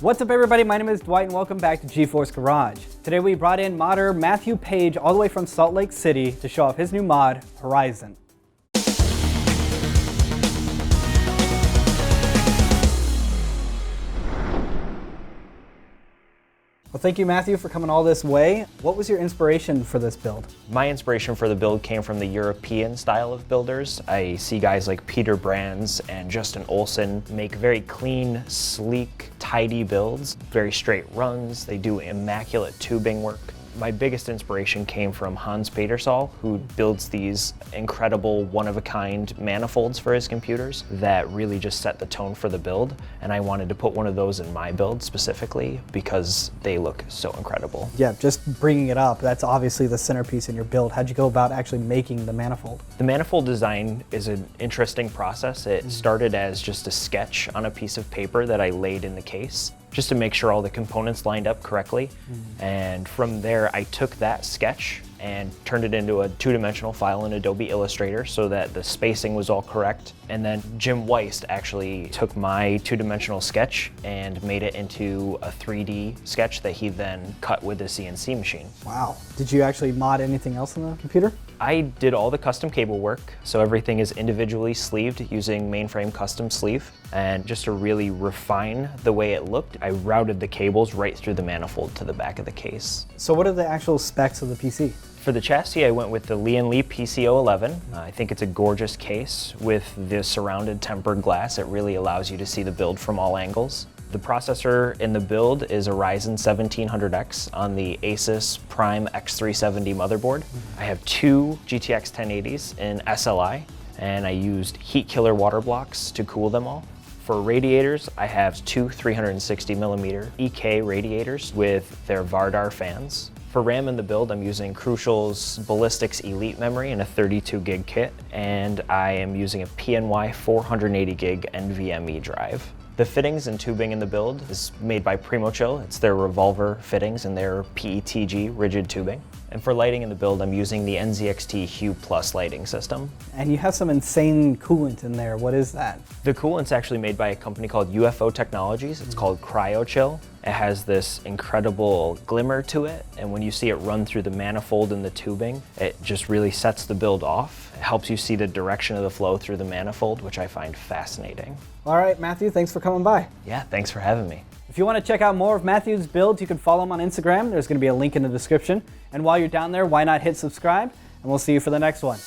What's up everybody, my name is Dwight and welcome back to GeForce Garage. Today we brought in modder Matthew Paige all the way from Salt Lake City to show off his new mod, Horyzen. Well, thank you, Matthew, for coming all this way. What was your inspiration for this build? My inspiration for the build came from the European style of builders. I see guys like Peter Brands and Justin Olson make very clean, sleek, tidy builds, very straight runs. They do immaculate tubing work. My biggest inspiration came from Hans Petersol, who builds these incredible one-of-a-kind manifolds for his computers that really just set the tone for the build. And I wanted to put one of those in my build specifically because they look so incredible. Yeah, just bringing it up, that's obviously the centerpiece in your build. How'd you go about actually making the manifold? The manifold design is an interesting process. It started as just a sketch on a piece of paper that I laid in the case, just to make sure all the components lined up correctly. And from there, I took that sketch and turned it into a two-dimensional file in Adobe Illustrator so that the spacing was all correct. And then Jim Weist actually took my two-dimensional sketch and made it into a 3D sketch that he then cut with a CNC machine. Wow. Did you actually mod anything else on the computer? I did all the custom cable work, so everything is individually sleeved using mainframe custom sleeve. And just to really refine the way it looked, I routed the cables right through the manifold to the back of the case. So what are the actual specs of the PC? For the chassis, I went with the Lian Li PC-011. I think it's a gorgeous case with the surrounded tempered glass. It really allows you to see the build from all angles. The processor in the build is a Ryzen 1700X on the ASUS Prime X370 motherboard. I have two GTX 1080s in SLI, and I used Heatkiller water blocks to cool them all. For radiators, I have two 360mm EK radiators with their Vardar fans. For RAM in the build, I'm using Crucial's Ballistix Elite memory in a 32 gig kit, and I am using a PNY 480 gig NVMe drive. The fittings and tubing in the build is made by Primochill. It's their revolver fittings and their PETG rigid tubing. And for lighting in the build, I'm using the NZXT Hue Plus lighting system. And you have some insane coolant in there. What is that? The coolant's actually made by a company called UFO Technologies. It's called CryoChill. It has this incredible glimmer to it, and when you see it run through the manifold and the tubing, it just really sets the build off. It helps you see the direction of the flow through the manifold, which I find fascinating. All right, Matthew, thanks for coming by. Yeah, thanks for having me. If you want to check out more of Matthew's builds, you can follow him on Instagram. There's going to be a link in the description. And while you're down there, why not hit subscribe? And we'll see you for the next one.